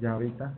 ya ahorita.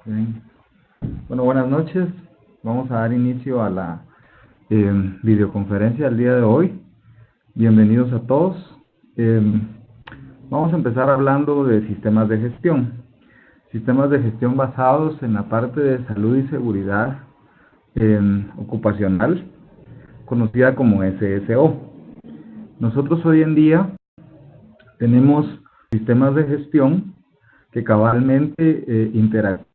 Bien. Bueno, buenas noches. Vamos a dar inicio a la videoconferencia del día de hoy. Bienvenidos a todos. Eh, Vamos a empezar hablando de sistemas de gestión. Sistemas de gestión basados en la parte de salud y seguridad ocupacional, conocida como SSO. Nosotros hoy en día tenemos sistemas de gestión que cabalmente interactúan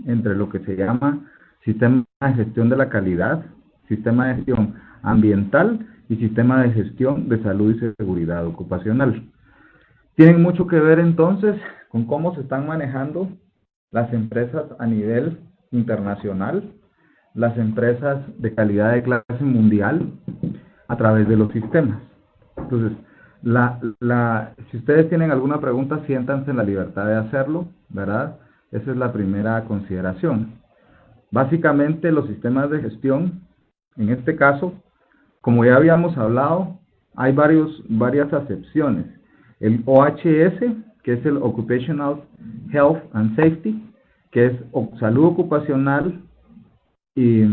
entre lo que se llama sistema de gestión de la calidad, sistema de gestión ambiental y sistema de gestión de salud y seguridad ocupacional. Tienen mucho que ver entonces con cómo se están manejando las empresas a nivel internacional, las empresas de calidad de clase mundial a través de los sistemas. Entonces, si ustedes tienen alguna pregunta, siéntanse en la libertad de hacerlo, ¿verdad? Esa es la primera consideración. Básicamente, los sistemas de gestión, en este caso, como ya habíamos hablado, hay varias acepciones. El OHS, que es el Occupational Health and Safety, que es salud ocupacional y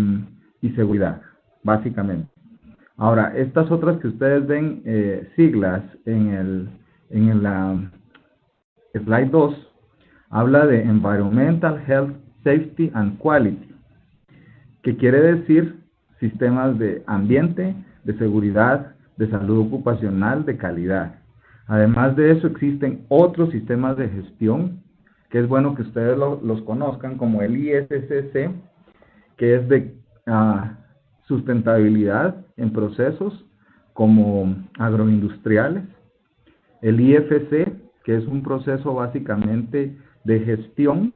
seguridad, básicamente. Ahora, estas otras que ustedes ven siglas en la slide 2, habla de Environmental Health, Safety and Quality, que quiere decir sistemas de ambiente, de seguridad, de salud ocupacional, de calidad. Además de eso, existen otros sistemas de gestión, que es bueno que ustedes los conozcan, como el ISCC, que es de sustentabilidad en procesos como agroindustriales, el IFC, que es un proceso básicamente de gestión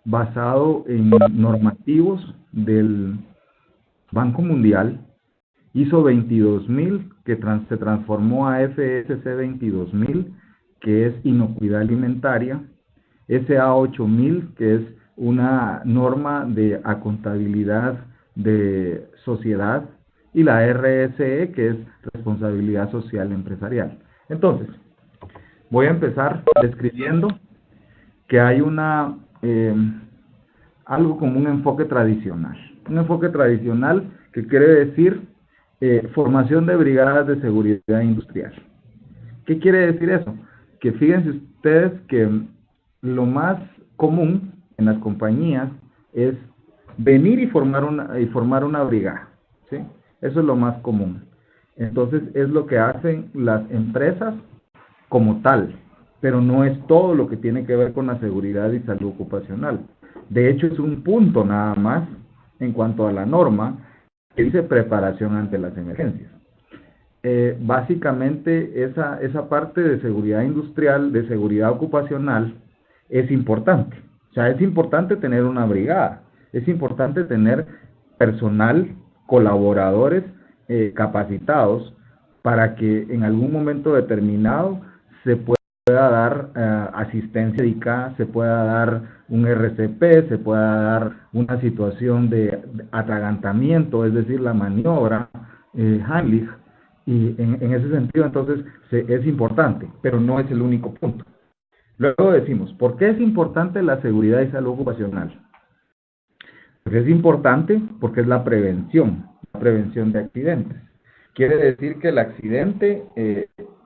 basado en normativos del Banco Mundial, ISO 22000, que se transformó a FSC 22000, que es inocuidad alimentaria, SA 8000, que es una norma de contabilidad de sociedad, y la RSE, que es responsabilidad social empresarial. Entonces, voy a empezar describiendo que hay algo como un enfoque tradicional. Un enfoque tradicional que quiere decir formación de brigadas de seguridad industrial. ¿Qué quiere decir eso? Que fíjense ustedes que lo más común en las compañías es venir y formar una brigada. ¿sí? Eso es lo más común. Entonces, es lo que hacen las empresas como tal, pero no es todo lo que tiene que ver con la seguridad y salud ocupacional. De hecho, es un punto nada más en cuanto a la norma que dice preparación ante las emergencias. Básicamente, esa parte de seguridad industrial, de seguridad ocupacional, es importante. O sea, es importante tener una brigada, es importante tener personal, colaboradores capacitados para que en algún momento determinado se pueda dar asistencia médica, se pueda dar un RCP, se pueda dar una situación de atragantamiento, es decir, la maniobra, Heimlich, y en ese sentido entonces es importante, pero no es el único punto. Luego decimos, ¿por qué es importante la seguridad y salud ocupacional? Pues es importante porque es la prevención de accidentes. Quiere decir que el accidente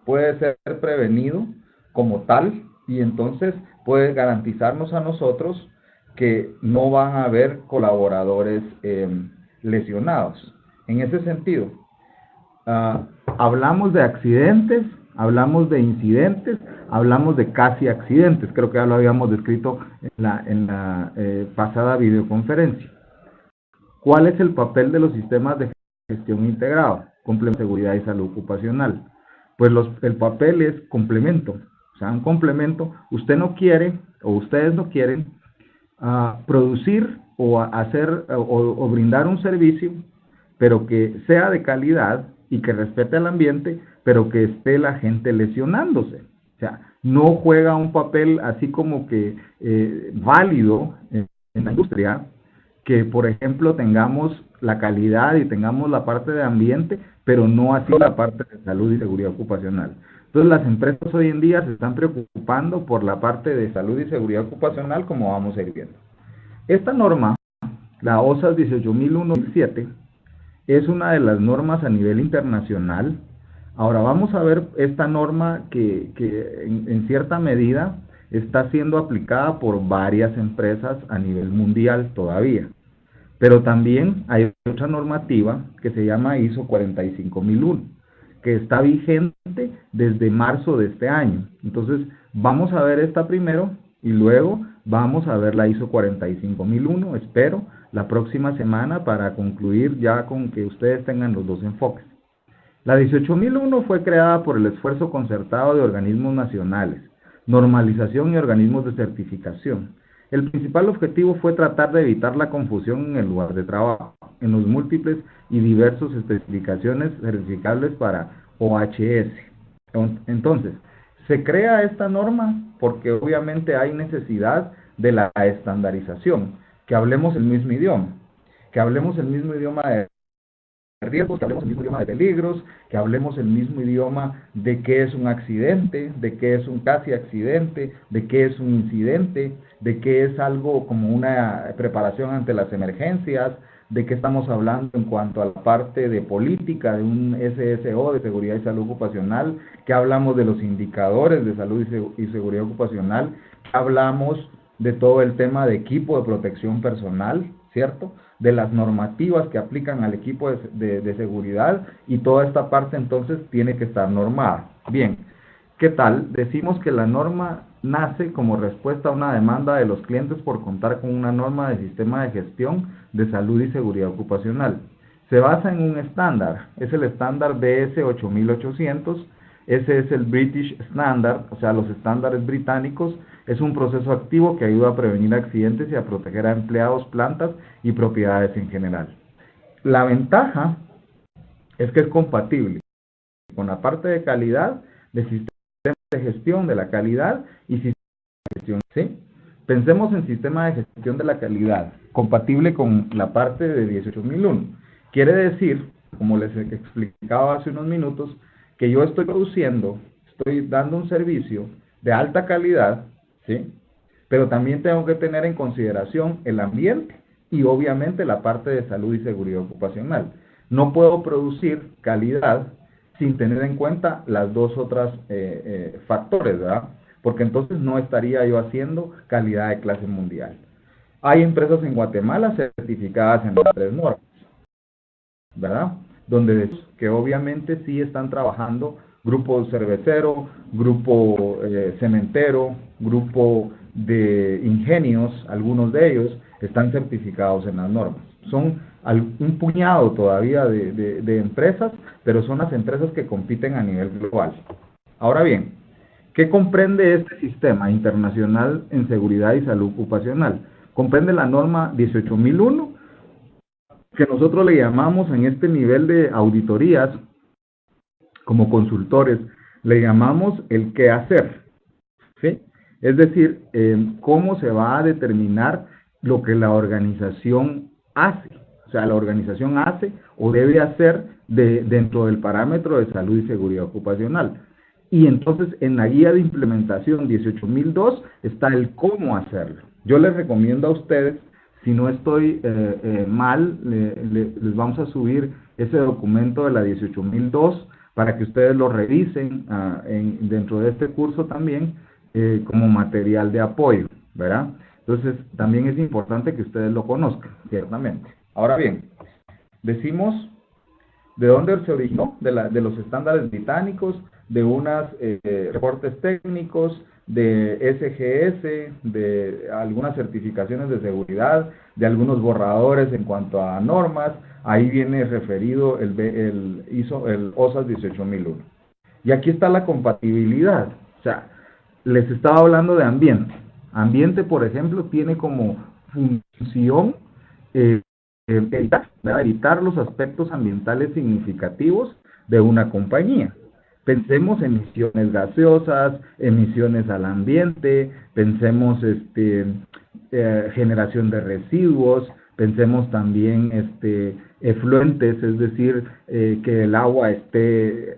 puede ser prevenido como tal y entonces puede garantizarnos a nosotros que no van a haber colaboradores lesionados. En ese sentido, hablamos de accidentes, hablamos de incidentes, hablamos de casi accidentes. Creo que ya lo habíamos descrito en la pasada videoconferencia. ¿Cuál es el papel de los sistemas de gestión integrado? Complemento, seguridad y salud ocupacional. Pues el papel es complemento. O sea, un complemento. Usted no quiere, o ustedes no quieren, producir o hacer o brindar un servicio, pero que sea de calidad y que respete al ambiente, pero que esté la gente lesionándose. O sea, no juega un papel así como que válido en la industria, que por ejemplo tengamos la calidad y tengamos la parte de ambiente, pero no así la parte de salud y seguridad ocupacional. Entonces las empresas hoy en día se están preocupando por la parte de salud y seguridad ocupacional, como vamos a ir viendo. Esta norma, la OSAS 18001-2007, es una de las normas a nivel internacional. Ahora vamos a ver esta norma que en cierta medida está siendo aplicada por varias empresas a nivel mundial todavía. Pero también hay otra normativa que se llama ISO 45001, que está vigente desde marzo de este año. Entonces, vamos a ver esta primero y luego vamos a ver la ISO 45001, espero, la próxima semana para concluir ya con que ustedes tengan los dos enfoques. La 18001 fue creada por el esfuerzo concertado de organismos nacionales, normalización y organismos de certificación. El principal objetivo fue tratar de evitar la confusión en el lugar de trabajo, en los múltiples y diversos especificaciones certificables para OHS. Entonces, se crea esta norma porque obviamente hay necesidad de la estandarización, que hablemos el mismo idioma, de riesgos, que hablemos el mismo idioma de peligros, que hablemos el mismo idioma de qué es un accidente, de qué es un casi accidente, de qué es un incidente, de qué es algo como una preparación ante las emergencias, de qué estamos hablando en cuanto a la parte de política de un SSO, de seguridad y salud ocupacional, que hablamos de los indicadores de salud y seguridad ocupacional, que hablamos de todo el tema de equipo de protección personal, ¿cierto? De las normativas que aplican al equipo de seguridad, y toda esta parte entonces tiene que estar normada. Bien, ¿qué tal? Decimos que la norma nace como respuesta a una demanda de los clientes por contar con una norma de sistema de gestión de salud y seguridad ocupacional. Se basa en un estándar, es el estándar BS 8800, ese es el British Standard, o sea, los estándares británicos. Es un proceso activo que ayuda a prevenir accidentes y a proteger a empleados, plantas y propiedades en general. La ventaja es que es compatible con la parte de calidad, de sistema de gestión de la calidad y sistema de gestión. ¿Sí? Pensemos en sistema de gestión de la calidad, compatible con la parte de 18001. Quiere decir, como les explicaba hace unos minutos, que yo estoy produciendo, estoy dando un servicio de alta calidad, ¿sí? Pero también tengo que tener en consideración el ambiente y obviamente la parte de salud y seguridad ocupacional. No puedo producir calidad sin tener en cuenta las dos otras factores, ¿verdad? Porque entonces no estaría yo haciendo calidad de clase mundial. Hay empresas en Guatemala certificadas en las tres normas. ¿verdad? Donde que obviamente sí están trabajando grupo cervecero, grupo cementero, grupo de ingenios, algunos de ellos están certificados en las normas. Son un puñado todavía de empresas, pero son las empresas que compiten a nivel global. Ahora bien, ¿qué comprende este sistema internacional en seguridad y salud ocupacional? Comprende la norma 18001, que nosotros le llamamos en este nivel de auditorías, como consultores, le llamamos el qué hacer, ¿sí? Es decir, cómo se va a determinar lo que la organización hace. O sea, la organización hace o debe hacer dentro del parámetro de salud y seguridad ocupacional. Y entonces en la guía de implementación 18002 está el cómo hacerlo. Yo les recomiendo a ustedes, si no estoy mal, les vamos a subir ese documento de la 18002 para que ustedes lo revisen dentro de este curso también como material de apoyo, ¿verdad? Entonces, también es importante que ustedes lo conozcan, ciertamente. Ahora bien, decimos de dónde se originó, de los estándares británicos, de unos reportes técnicos, de SGS, de algunas certificaciones de seguridad, de algunos borradores en cuanto a normas. Ahí viene referido el OSAS 18001. Y aquí está la compatibilidad. O sea, les estaba hablando de ambiente. Ambiente, por ejemplo, tiene como función evitar los aspectos ambientales significativos de una compañía. Pensemos en emisiones gaseosas, emisiones al ambiente, pensemos generación de residuos, pensemos también efluentes, es decir, que el agua esté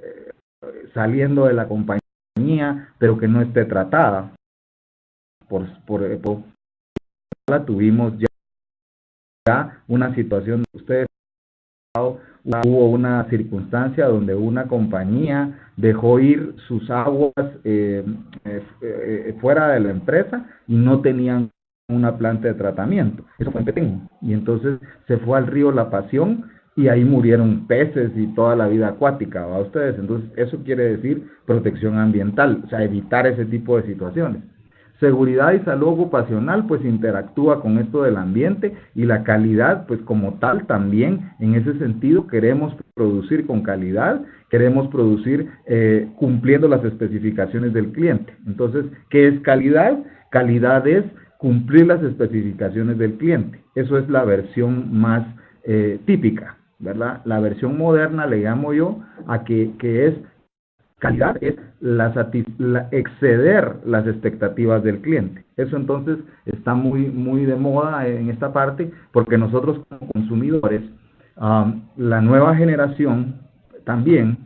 saliendo de la compañía, pero que no esté tratada. La tuvimos ya una situación, ustedes hubo una circunstancia donde una compañía dejó ir sus aguas fuera de la empresa y no tenían una planta de tratamiento. Eso fue en Petén. Y entonces se fue al río La Pasión y ahí murieron peces y toda la vida acuática, ¿va ustedes? Entonces eso quiere decir protección ambiental, o sea, evitar ese tipo de situaciones. Seguridad y salud ocupacional pues interactúa con esto del ambiente y la calidad pues como tal también en ese sentido queremos producir con calidad, queremos producir cumpliendo las especificaciones del cliente. Entonces, ¿qué es calidad? Calidad es cumplir las especificaciones del cliente. Eso es la versión más típica, ¿verdad? La versión moderna le llamo yo a que es calidad es exceder las expectativas del cliente. Eso entonces está muy de moda en esta parte porque nosotros como consumidores, la nueva generación también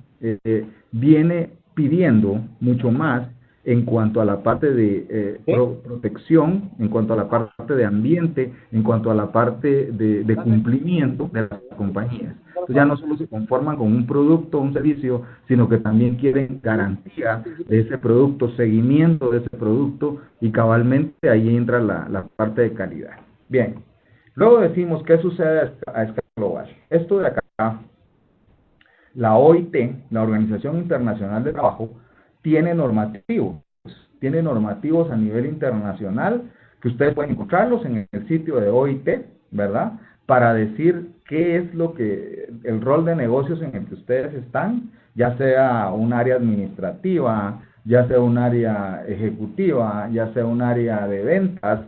viene pidiendo mucho más en cuanto a la parte de protección, en cuanto a la parte de ambiente, en cuanto a la parte de cumplimiento de las compañías. Entonces ya no solo se conforman con un producto o un servicio, sino que también quieren garantía de ese producto, seguimiento de ese producto y cabalmente ahí entra la parte de calidad. Bien, luego decimos qué sucede a escala global. Esto de acá, la OIT, la Organización Internacional de Trabajo, tiene normativos a nivel internacional que ustedes pueden encontrarlos en el sitio de OIT, ¿verdad? Para decir qué es el rol de negocios en el que ustedes están, ya sea un área administrativa, ya sea un área ejecutiva, ya sea un área de ventas,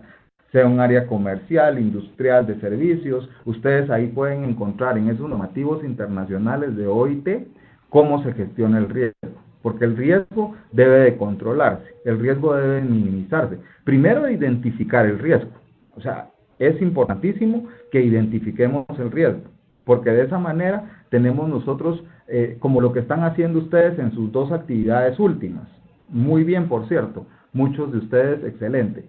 sea un área comercial, industrial, de servicios. Ustedes ahí pueden encontrar en esos normativos internacionales de OIT cómo se gestiona el riesgo. Porque el riesgo debe de controlarse, el riesgo debe minimizarse. Primero, identificar el riesgo. O sea, es importantísimo que identifiquemos el riesgo, porque de esa manera tenemos nosotros, como lo que están haciendo ustedes en sus dos actividades últimas. Muy bien, por cierto, muchos de ustedes, excelente.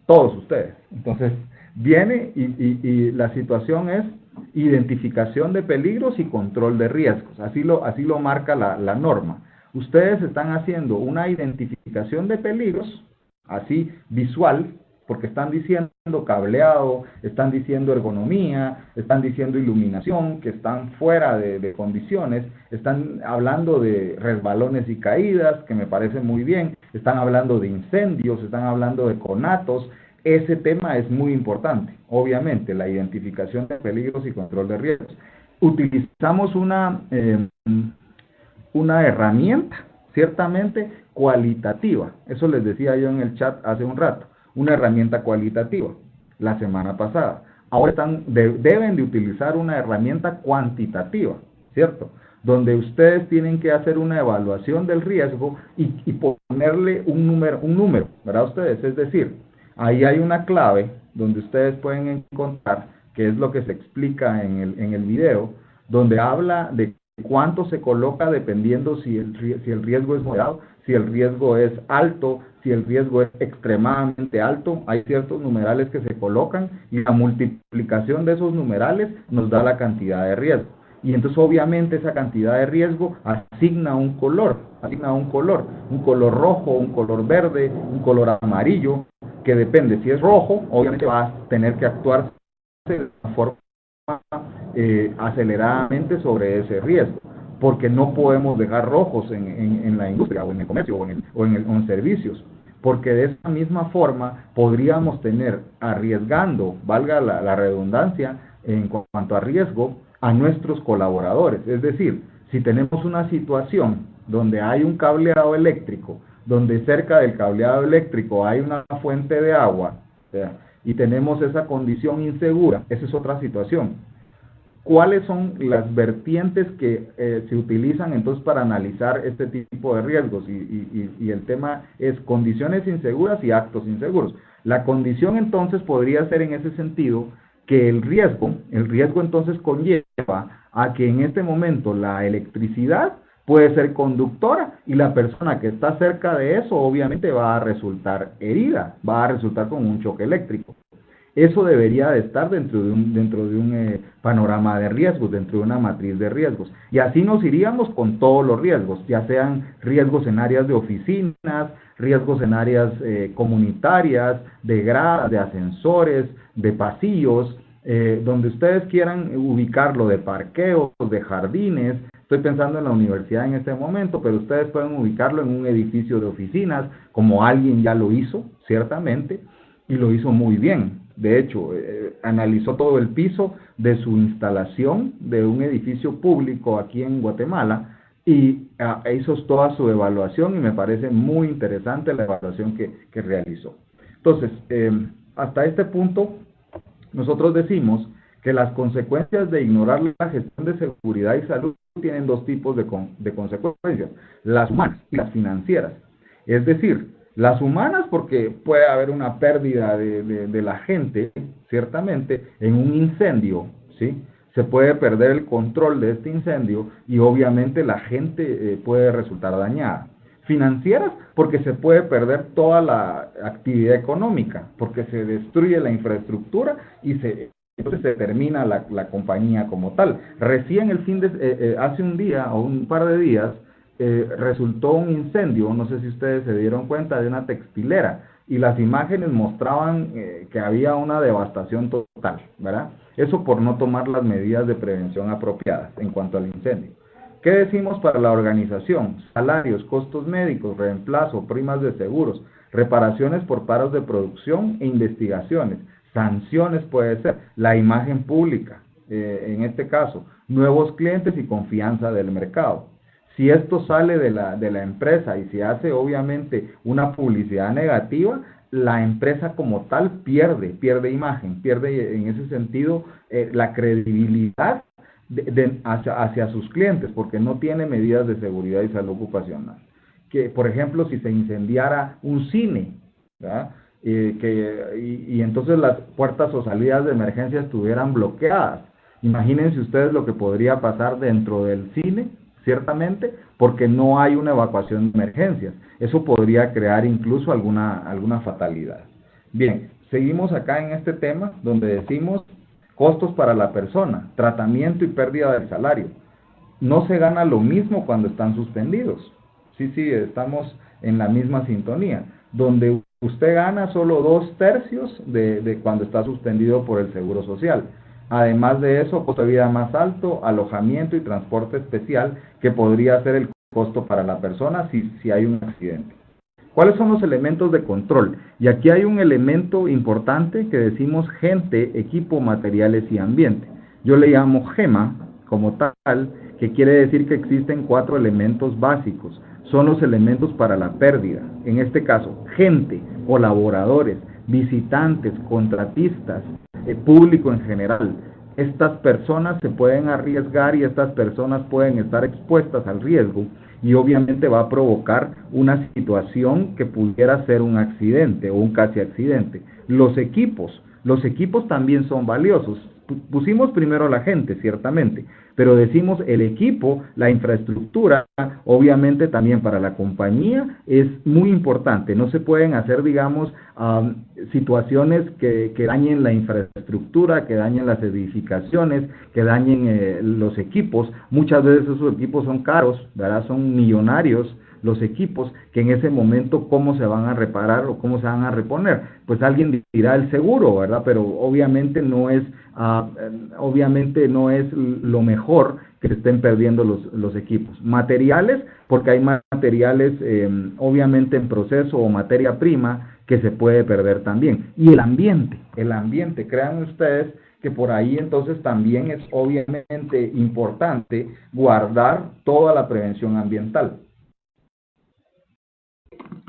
Todos ustedes. Entonces, viene y la situación es identificación de peligros y control de riesgos. Así lo marca la norma. Ustedes están haciendo una identificación de peligros, así visual, porque están diciendo cableado, están diciendo ergonomía, están diciendo iluminación, que están fuera de condiciones, están hablando de resbalones y caídas, que me parece muy bien, están hablando de incendios, están hablando de conatos. Ese tema es muy importante, obviamente, la identificación de peligros y control de riesgos. Utilizamos una herramienta, ciertamente cualitativa, eso les decía yo en el chat hace un rato, una herramienta cualitativa, la semana pasada. Ahora deben de utilizar una herramienta cuantitativa, ¿cierto? Donde ustedes tienen que hacer una evaluación del riesgo y ponerle un número, ¿verdad ustedes? Es decir, ahí hay una clave donde ustedes pueden encontrar, que es lo que se explica en el video, donde habla de cuánto se coloca dependiendo si el riesgo es moderado, si el riesgo es alto, si el riesgo es extremadamente alto. Hay ciertos numerales que se colocan y la multiplicación de esos numerales nos da la cantidad de riesgo. Y entonces obviamente esa cantidad de riesgo asigna un color rojo, un color verde, un color amarillo, que depende. Si es rojo, obviamente va a tener que actuar de forma aceleradamente sobre ese riesgo, porque no podemos dejar rojos en la industria o en el comercio o en servicios, porque de esa misma forma podríamos tener arriesgando, valga la redundancia, en cuanto a riesgo, a nuestros colaboradores. Es decir, si tenemos una situación donde hay un cableado eléctrico, donde cerca del cableado eléctrico hay una fuente de agua, y tenemos esa condición insegura, esa es otra situación. ¿Cuáles son las vertientes que se utilizan entonces para analizar este tipo de riesgos? Y el tema es condiciones inseguras y actos inseguros. La condición entonces podría ser en ese sentido que el riesgo entonces conlleva a que en este momento la electricidad puede ser conductora y la persona que está cerca de eso obviamente va a resultar herida, va a resultar con un choque eléctrico. Eso debería de estar dentro de un panorama de riesgos, dentro de una matriz de riesgos. Y así nos iríamos con todos los riesgos, ya sean riesgos en áreas de oficinas, riesgos en áreas comunitarias, de gradas, de ascensores, de pasillos, donde ustedes quieran ubicarlo, de parqueos, de jardines. Estoy pensando en la universidad en este momento, pero ustedes pueden ubicarlo en un edificio de oficinas, como alguien ya lo hizo, ciertamente, y lo hizo muy bien. De hecho, analizó todo el piso de su instalación de un edificio público aquí en Guatemala y hizo toda su evaluación y me parece muy interesante la evaluación que realizó. Entonces, hasta este punto, nosotros decimos que las consecuencias de ignorar la gestión de seguridad y salud tienen dos tipos de consecuencias, las humanas y las financieras. Es decir, las humanas porque puede haber una pérdida de la gente, ciertamente, en un incendio, ¿sí? Se puede perder el control de este incendio y obviamente la gente puede resultar dañada. Financieras porque se puede perder toda la actividad económica, porque se destruye la infraestructura y entonces se termina la compañía como tal. Recién hace un día o un par de días, resultó un incendio, no sé si ustedes se dieron cuenta, de una textilera y las imágenes mostraban que había una devastación total, ¿verdad? Eso por no tomar las medidas de prevención apropiadas en cuanto al incendio. ¿Qué decimos para la organización? Salarios, costos médicos, reemplazo, primas de seguros, reparaciones por paros de producción e investigaciones, sanciones puede ser, la imagen pública, en este caso, nuevos clientes y confianza del mercado. Si esto sale de la empresa y se hace obviamente una publicidad negativa, la empresa como tal pierde imagen, pierde en ese sentido la credibilidad hacia sus clientes, porque no tiene medidas de seguridad y salud ocupacional. Que, por ejemplo, si se incendiara un cine, ¿verdad? Y entonces las puertas o salidas de emergencia estuvieran bloqueadas. Imagínense ustedes lo que podría pasar dentro del cine, ciertamente, porque no hay una evacuación de emergencias. Eso podría crear incluso alguna fatalidad. Bien, seguimos acá en este tema donde decimos costos para la persona, tratamiento y pérdida del salario. No se gana lo mismo cuando están suspendidos. Sí, estamos en la misma sintonía. Donde usted gana solo 2/3 de cuando está suspendido por el Seguro Social. Además de eso, costo de vida más alto, alojamiento y transporte especial, que podría ser el costo para la persona si hay un accidente. ¿Cuáles son los elementos de control? Y aquí hay un elemento importante que decimos gente, equipo, materiales y ambiente. Yo le llamo GEMA como tal, que quiere decir que existen 4 elementos básicos. Son los elementos para la pérdida. En este caso, gente, colaboradores, visitantes, contratistas, público en general. Estas personas se pueden arriesgar y estas personas pueden estar expuestas al riesgo y obviamente va a provocar una situación que pudiera ser un accidente o un casi accidente. Los equipos también son valiosos. Pusimos primero la gente, ciertamente, pero decimos el equipo, la infraestructura, obviamente también para la compañía es muy importante. No se pueden hacer, digamos, situaciones que dañen la infraestructura, que dañen las edificaciones, que dañen los equipos. Muchas veces esos equipos son caros, ¿verdad? Son millonarios los equipos, que en ese momento cómo se van a reparar o cómo se van a reponer. Pues alguien dirá el seguro, ¿verdad? Pero obviamente no es lo mejor que se estén perdiendo los equipos. Materiales, porque hay materiales obviamente en proceso o materia prima que se puede perder también. Y el ambiente, crean ustedes que por ahí entonces también es obviamente importante guardar toda la prevención ambiental.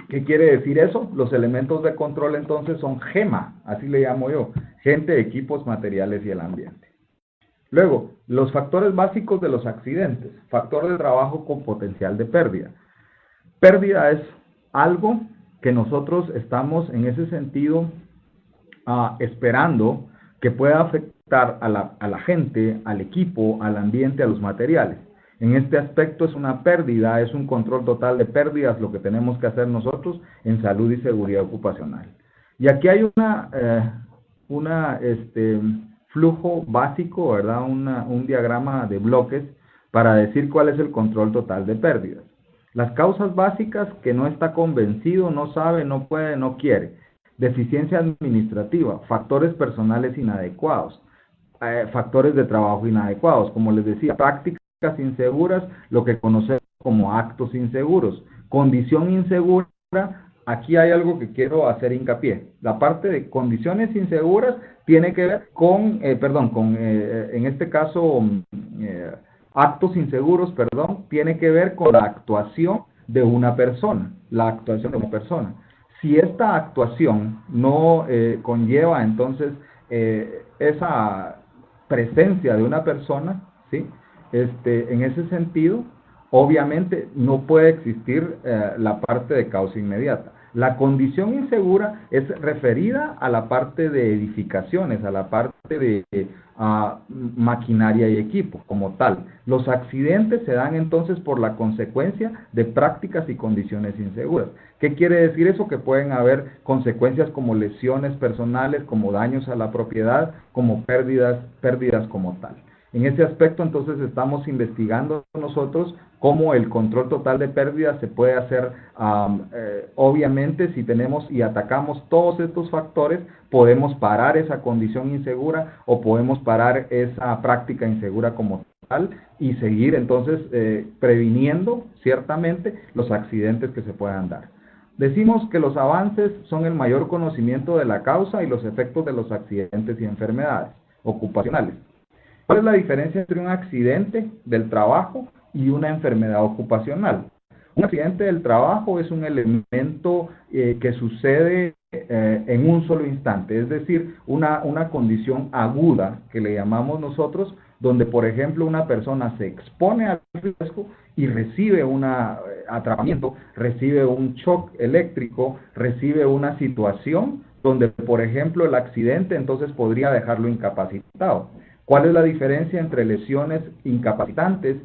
¿Qué quiere decir eso? Los elementos de control entonces son GEMA, así le llamo yo, gente, equipos, materiales y el ambiente. Luego, los factores básicos de los accidentes, factor de trabajo con potencial de pérdida. Pérdida es algo que nosotros estamos en ese sentido esperando que pueda afectar a la gente, al equipo, al ambiente, a los materiales. En este aspecto es una pérdida, es un control total de pérdidas lo que tenemos que hacer nosotros en salud y seguridad ocupacional. Y aquí hay flujo básico, ¿verdad? Un diagrama de bloques para decir cuál es el control total de pérdidas. Las causas básicas que no está convencido, no sabe, no puede, no quiere. Deficiencia administrativa, factores personales inadecuados, factores de trabajo inadecuados, como les decía, prácticas inseguras, lo que conocemos como actos inseguros. Condición insegura, aquí hay algo que quiero hacer hincapié. La parte de condiciones inseguras tiene que ver con, en este caso, actos inseguros, tiene que ver con la actuación de una persona, Si esta actuación no conlleva entonces esa presencia de una persona, ¿sí? En ese sentido, obviamente no puede existir la parte de causa inmediata. La condición insegura es referida a la parte de edificaciones, a la parte de maquinaria y equipo como tal. Los accidentes se dan entonces por la consecuencia de prácticas y condiciones inseguras. ¿Qué quiere decir eso? Que pueden haber consecuencias como lesiones personales, como daños a la propiedad, como pérdidas como tal. En ese aspecto, entonces, estamos investigando nosotros cómo el control total de pérdidas se puede hacer. Obviamente, si tenemos y atacamos todos estos factores, podemos parar esa condición insegura o podemos parar esa práctica insegura como tal y seguir, entonces, previniendo, ciertamente, los accidentes que se puedan dar. Decimos que los avances son el mayor conocimiento de la causa y los efectos de los accidentes y enfermedades ocupacionales. ¿Cuál es la diferencia entre un accidente del trabajo y una enfermedad ocupacional? Un accidente del trabajo es un elemento que sucede en un solo instante, es decir, una condición aguda que le llamamos nosotros, donde por ejemplo una persona se expone al riesgo y recibe un atrapamiento, recibe un shock eléctrico, recibe una situación donde por ejemplo el accidente entonces podría dejarlo incapacitado. ¿Cuál es la diferencia entre lesiones incapacitantes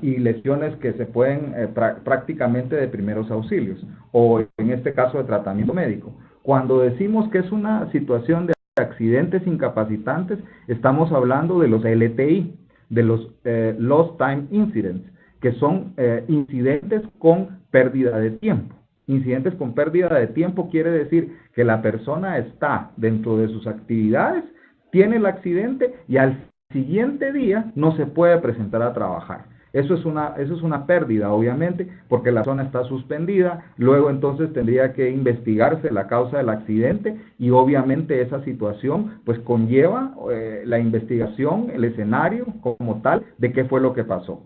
y lesiones que se pueden prácticamente de primeros auxilios o en este caso de tratamiento médico? Cuando decimos que es una situación de accidentes incapacitantes, estamos hablando de los LTI, de los Lost Time Incidents, que son incidentes con pérdida de tiempo. Incidentes con pérdida de tiempo quiere decir que la persona está dentro de sus actividades, tiene el accidente y al siguiente día no se puede presentar a trabajar. Eso es una pérdida, obviamente, porque la zona está suspendida, luego entonces tendría que investigarse la causa del accidente y obviamente esa situación pues conlleva la investigación, el escenario como tal de qué fue lo que pasó.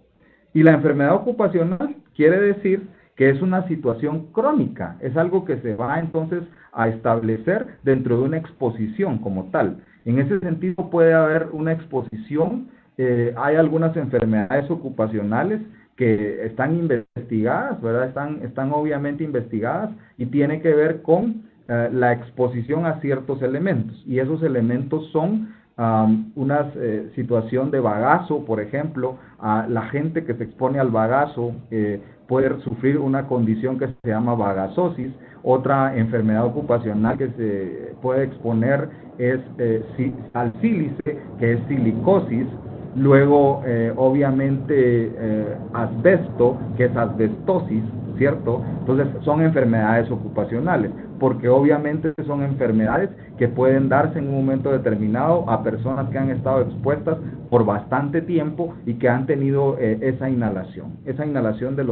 Y la enfermedad ocupacional quiere decir que es una situación crónica, es algo que se va entonces a establecer dentro de una exposición como tal. En ese sentido puede haber una exposición, hay algunas enfermedades ocupacionales que están investigadas, ¿verdad? Están obviamente investigadas y tiene que ver con la exposición a ciertos elementos, y esos elementos son una situación de bagazo, por ejemplo, a la gente que se expone al bagazo puede sufrir una condición que se llama bagazosis. Otra enfermedad ocupacional que se puede exponer es al sílice, que es silicosis. Luego, obviamente, asbesto, que es asbestosis, ¿cierto? Entonces, son enfermedades ocupacionales, porque obviamente son enfermedades que pueden darse en un momento determinado a personas que han estado expuestas por bastante tiempo y que han tenido esa inhalación de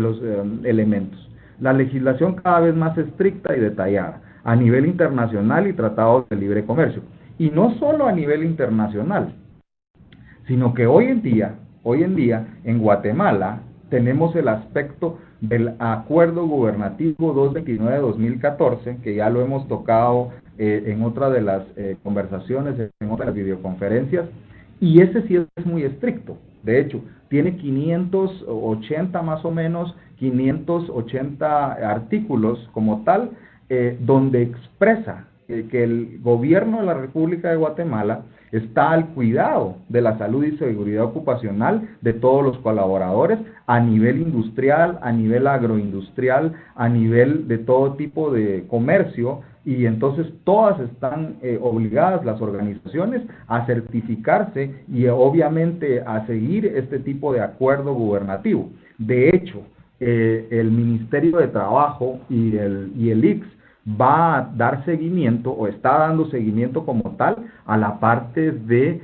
los elementos. La legislación cada vez más estricta y detallada a nivel internacional y tratados de libre comercio. Y no solo a nivel internacional, sino que hoy en día en Guatemala tenemos el aspecto del Acuerdo Gubernativo 229 de 2014, que ya lo hemos tocado en otra de las conversaciones, en otras videoconferencias, y ese sí es muy estricto. De hecho, tiene 580 más o menos, 580 artículos como tal, donde expresa que el gobierno de la República de Guatemala está al cuidado de la salud y seguridad ocupacional de todos los colaboradores a nivel industrial, a nivel agroindustrial, a nivel de todo tipo de comercio, y entonces todas están obligadas, las organizaciones, a certificarse y obviamente a seguir este tipo de acuerdo gubernativo. De hecho, el Ministerio de Trabajo y el ICS va a dar seguimiento o está dando seguimiento como tal a la parte de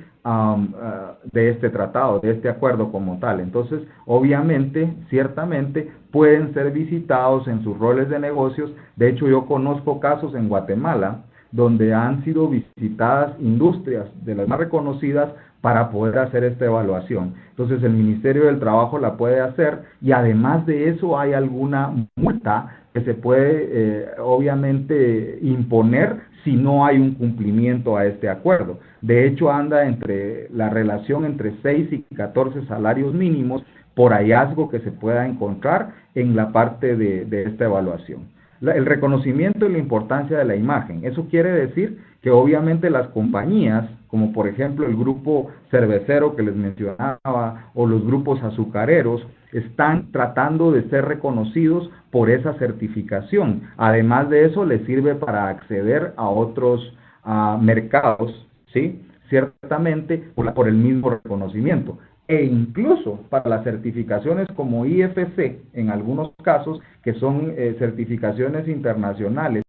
este tratado, de este acuerdo como tal. Entonces, obviamente, ciertamente, pueden ser visitados en sus roles de negocios. De hecho, yo conozco casos en Guatemala donde han sido visitadas industrias de las más reconocidas para poder hacer esta evaluación. Entonces, el Ministerio del Trabajo la puede hacer, y además de eso hay alguna multa que se puede obviamente imponer si no hay un cumplimiento a este acuerdo. De hecho, anda entre la relación entre 6 y 14 salarios mínimos por hallazgo que se pueda encontrar en la parte de esta evaluación. El reconocimiento y la importancia de la imagen. Eso quiere decir que obviamente las compañías, como por ejemplo el grupo cervecero que les mencionaba, o los grupos azucareros, están tratando de ser reconocidos por esa certificación. Además de eso, les sirve para acceder a otros mercados, ¿sí? Ciertamente por el mismo reconocimiento. E incluso para las certificaciones como IFC, en algunos casos, que son certificaciones internacionales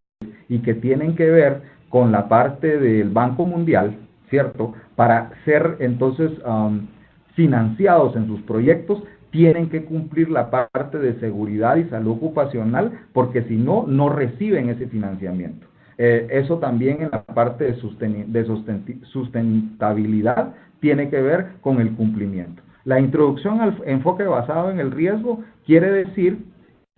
y que tienen que ver con la parte del Banco Mundial, ¿cierto? Para ser entonces financiados en sus proyectos, tienen que cumplir la parte de seguridad y salud ocupacional, porque si no, no reciben ese financiamiento. Eso también en la parte de sustentabilidad tiene que ver con el cumplimiento. La introducción al enfoque basado en el riesgo quiere decir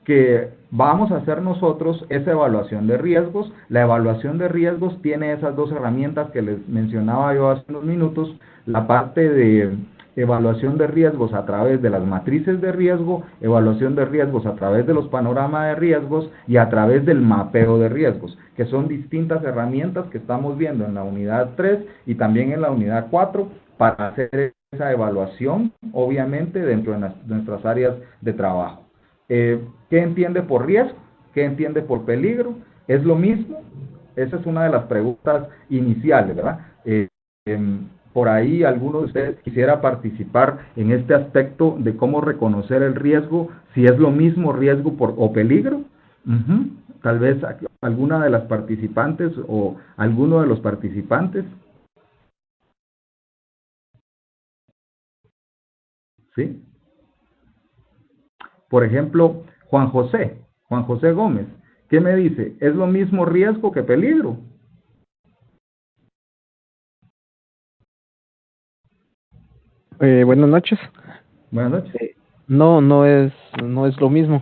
que vamos a hacer nosotros esa evaluación de riesgos. La evaluación de riesgos tiene esas dos herramientas que les mencionaba yo hace unos minutos: la parte de evaluación de riesgos a través de las matrices de riesgo, evaluación de riesgos a través de los panoramas de riesgos y a través del mapeo de riesgos, que son distintas herramientas que estamos viendo en la unidad 3 y también en la unidad 4 para hacer esa evaluación, obviamente, dentro de nuestras áreas de trabajo. ¿Qué entiende por riesgo? ¿Qué entiende por peligro? ¿Es lo mismo? Esa es una de las preguntas iniciales, ¿verdad? Por ahí alguno de ustedes quisiera participar en este aspecto de cómo reconocer el riesgo, si es lo mismo riesgo o peligro. Ujú. Tal vez alguna de las participantes o alguno de los participantes, ¿sí? Por ejemplo, Juan José Gómez, ¿qué me dice? ¿Es lo mismo riesgo que peligro? Buenas noches. Buenas noches. Eh, no, no es lo mismo.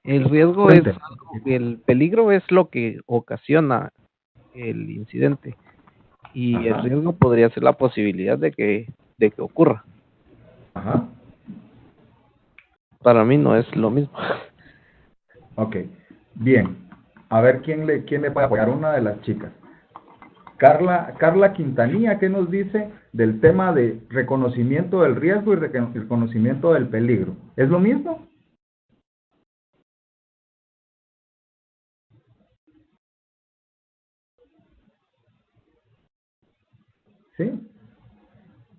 El riesgo es Cuénteme. algo, el peligro es lo que ocasiona el incidente y el Ajá, riesgo podría ser la posibilidad de que ocurra. ajá. Para mí no es lo mismo. Ok, bien. A ver quién le puede apoyar, una de las chicas. Carla Quintanilla, ¿qué nos dice del tema de reconocimiento del riesgo y reconocimiento del peligro? ¿Es lo mismo? ¿Sí?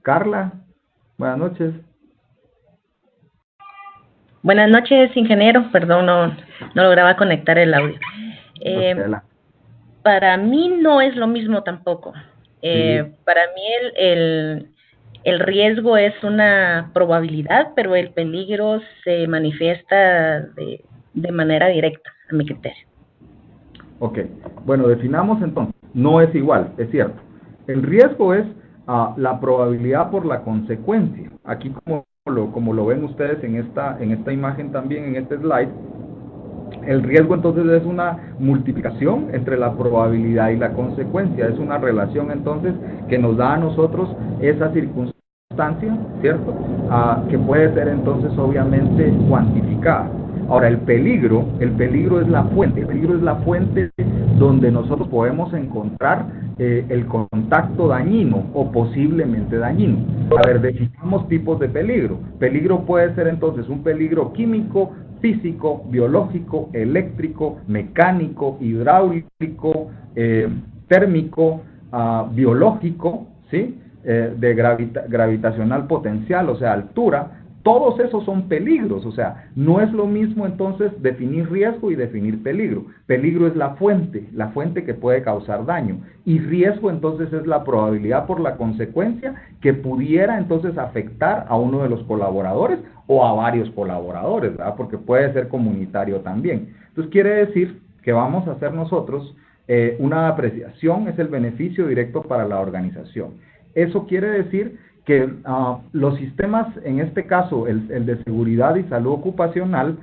Carla, buenas noches. Buenas noches, ingeniero. Perdón, no lograba conectar el audio. Ok, Eh, para mí no es lo mismo tampoco. sí, Para mí el riesgo es una probabilidad, pero el peligro se manifiesta de manera directa, a mi criterio. ok. Bueno, definamos entonces. No es igual, es cierto. El riesgo es la probabilidad por la consecuencia. Aquí como lo ven ustedes en esta imagen también, en este slide, el riesgo entonces es una multiplicación entre la probabilidad y la consecuencia. Es una relación entonces que nos da a nosotros esa circunstancia, ¿cierto? Que puede ser entonces obviamente cuantificada. Ahora, el peligro es la fuente. El peligro es la fuente donde nosotros podemos encontrar el contacto dañino o posiblemente dañino. A ver, definamos tipos de peligro. Peligro puede ser entonces un peligro químico, físico, biológico, eléctrico, mecánico, hidráulico, térmico, biológico, ¿sí? De gravitacional potencial, o sea, altura. Todos esos son peligros, o sea, no es lo mismo entonces definir riesgo y definir peligro. Peligro es la fuente que puede causar daño. Y riesgo entonces es la probabilidad por la consecuencia que pudiera entonces afectar a uno de los colaboradores o a varios colaboradores, ¿verdad? Porque puede ser comunitario también. Entonces quiere decir que vamos a hacer nosotros una apreciación, es el beneficio directo para la organización. Eso quiere decir que los sistemas, en este caso el de seguridad y salud ocupacional,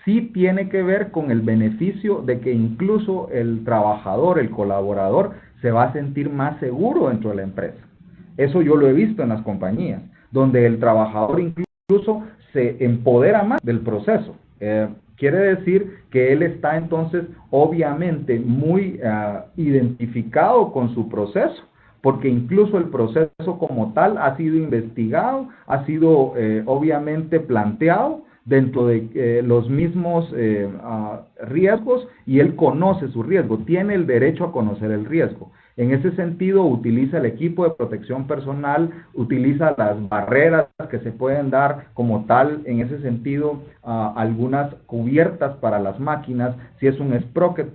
sí tiene que ver con el beneficio de que incluso el trabajador, el colaborador, se va a sentir más seguro dentro de la empresa. Eso yo lo he visto en las compañías, donde el trabajador incluso se empodera más del proceso. Quiere decir que él está entonces obviamente muy identificado con su proceso, porque incluso el proceso como tal ha sido investigado, ha sido obviamente planteado dentro de los mismos riesgos y él conoce su riesgo, tiene el derecho a conocer el riesgo. En ese sentido, utiliza el equipo de protección personal, utiliza las barreras que se pueden dar como tal, en ese sentido, algunas cubiertas para las máquinas, si es un sprocket,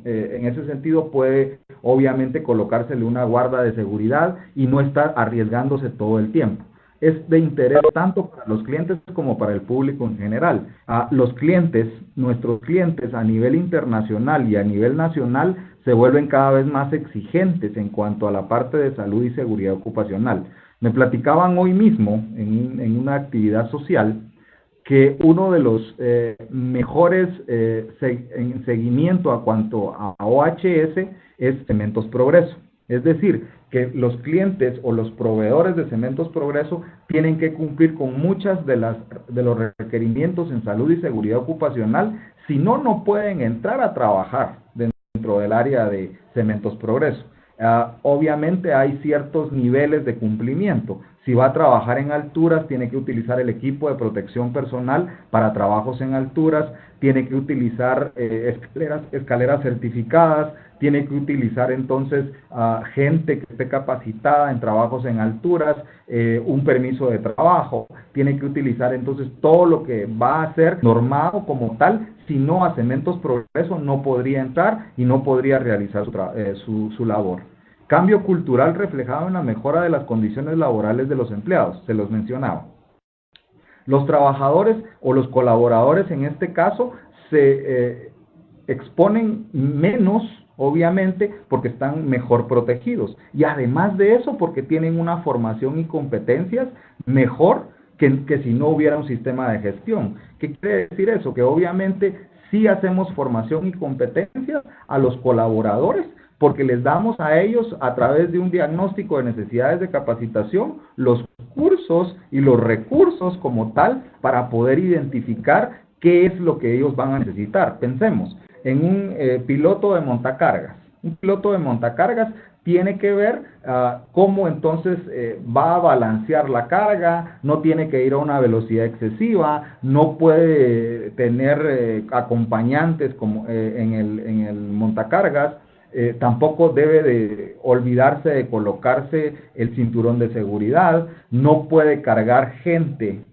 en ese sentido puede obviamente colocársele una guarda de seguridad y no estar arriesgándose todo el tiempo. Es de interés tanto para los clientes como para el público en general. Los clientes, nuestros clientes a nivel internacional y a nivel nacional se vuelven cada vez más exigentes en cuanto a la parte de salud y seguridad ocupacional. Me platicaban hoy mismo en una actividad social que uno de los mejores en seguimiento a cuanto a OHS es Cementos Progreso. Es decir, que los clientes o los proveedores de Cementos Progreso tienen que cumplir con muchas de los requerimientos en salud y seguridad ocupacional, si no, no pueden entrar a trabajar dentro del área de Cementos Progreso. Obviamente hay ciertos niveles de cumplimiento. Si va a trabajar en alturas, tiene que utilizar el equipo de protección personal para trabajos en alturas, tiene que utilizar escaleras certificadas, tiene que utilizar entonces gente que esté capacitada en trabajos en alturas, un permiso de trabajo, tiene que utilizar entonces todo lo que va a ser normado como tal, si no a Cementos Progreso no podría entrar y no podría realizar su labor. Cambio cultural reflejado en la mejora de las condiciones laborales de los empleados, se los mencionaba. Los trabajadores o los colaboradores en este caso se exponen menos, obviamente, porque están mejor protegidos. Y además de eso, porque tienen una formación y competencias mejor que si no hubiera un sistema de gestión. ¿Qué quiere decir eso? Que obviamente sí hacemos formación y competencias a los colaboradores, porque les damos a ellos, a través de un diagnóstico de necesidades de capacitación, los cursos y los recursos como tal para poder identificar qué es lo que ellos van a necesitar. Pensemos en un piloto de montacargas. Un piloto de montacargas tiene que ver cómo entonces va a balancear la carga, no tiene que ir a una velocidad excesiva, no puede tener acompañantes como en el montacargas, tampoco debe de olvidarse de colocarse el cinturón de seguridad, no puede cargar gente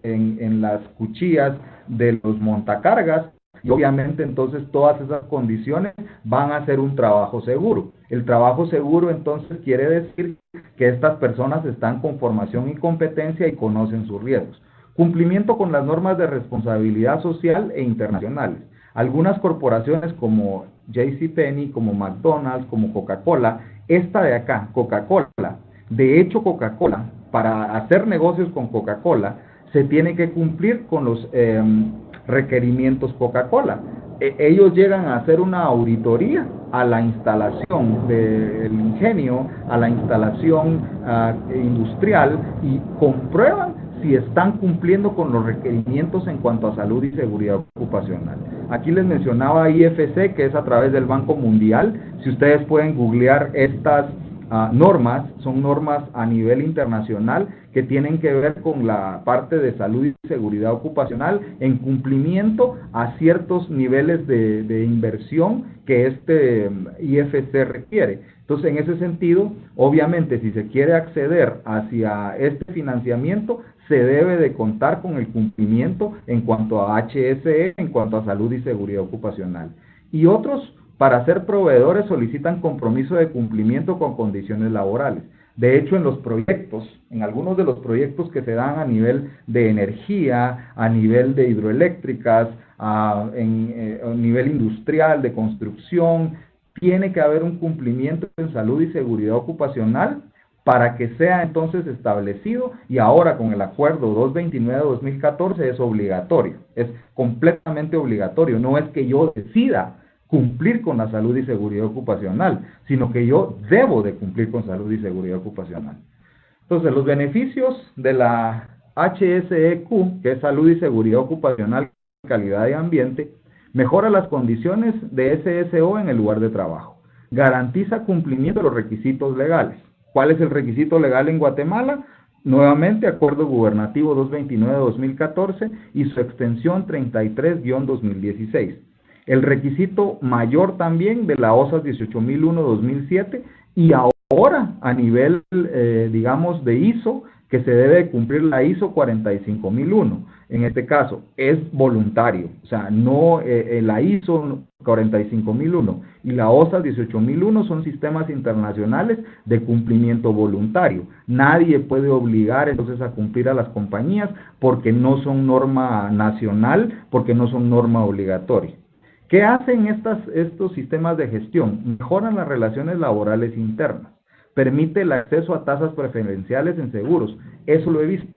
en las cuchillas de los montacargas. Y obviamente entonces todas esas condiciones van a ser un trabajo seguro. El trabajo seguro entonces quiere decir que estas personas están con formación y competencia y conocen sus riesgos. Cumplimiento con las normas de responsabilidad social e internacionales. Algunas corporaciones como JCPenney, como McDonald's, como Coca-Cola, esta de acá, Coca-Cola, de hecho Coca-Cola, para hacer negocios con Coca-Cola, se tiene que cumplir con los requerimientos Coca-Cola. Ellos llegan a hacer una auditoría a la instalación del ingenio, a la instalación industrial y comprueban si están cumpliendo con los requerimientos en cuanto a salud y seguridad ocupacional. Aquí les mencionaba IFC, que es a través del Banco Mundial. Si ustedes pueden googlear estas normas, son normas a nivel internacional que tienen que ver con la parte de salud y seguridad ocupacional en cumplimiento a ciertos niveles de inversión que este IFC requiere. Entonces, en ese sentido, obviamente, si se quiere acceder hacia este financiamiento, se debe de contar con el cumplimiento en cuanto a HSE, en cuanto a salud y seguridad ocupacional. Y otros, para ser proveedores, solicitan compromiso de cumplimiento con condiciones laborales. De hecho, en los proyectos, en algunos de los proyectos que se dan a nivel de energía, a nivel de hidroeléctricas, a nivel industrial, de construcción, tiene que haber un cumplimiento en salud y seguridad ocupacional para que sea entonces establecido, y ahora con el acuerdo 229-2014 es obligatorio, es completamente obligatorio. No es que yo decida cumplir con la salud y seguridad ocupacional, sino que yo debo de cumplir con salud y seguridad ocupacional. Entonces, los beneficios de la HSEQ, que es salud y seguridad ocupacional, calidad de ambiente, mejora las condiciones de SSO en el lugar de trabajo, garantiza cumplimiento de los requisitos legales. ¿Cuál es el requisito legal en Guatemala? Nuevamente, Acuerdo Gubernativo 229-2014 y su extensión 33-2016. El requisito mayor también de la OSAS 18001-2007 y ahora a nivel, digamos, de ISO, que se debe cumplir la ISO 45001. En este caso, es voluntario, o sea, no la ISO 45001 y la OSAS 18001 son sistemas internacionales de cumplimiento voluntario. Nadie puede obligar entonces a cumplir a las compañías porque no son norma nacional, porque no son norma obligatoria. ¿Qué hacen estos sistemas de gestión? Mejoran las relaciones laborales internas, permite el acceso a tasas preferenciales en seguros. Eso lo he visto,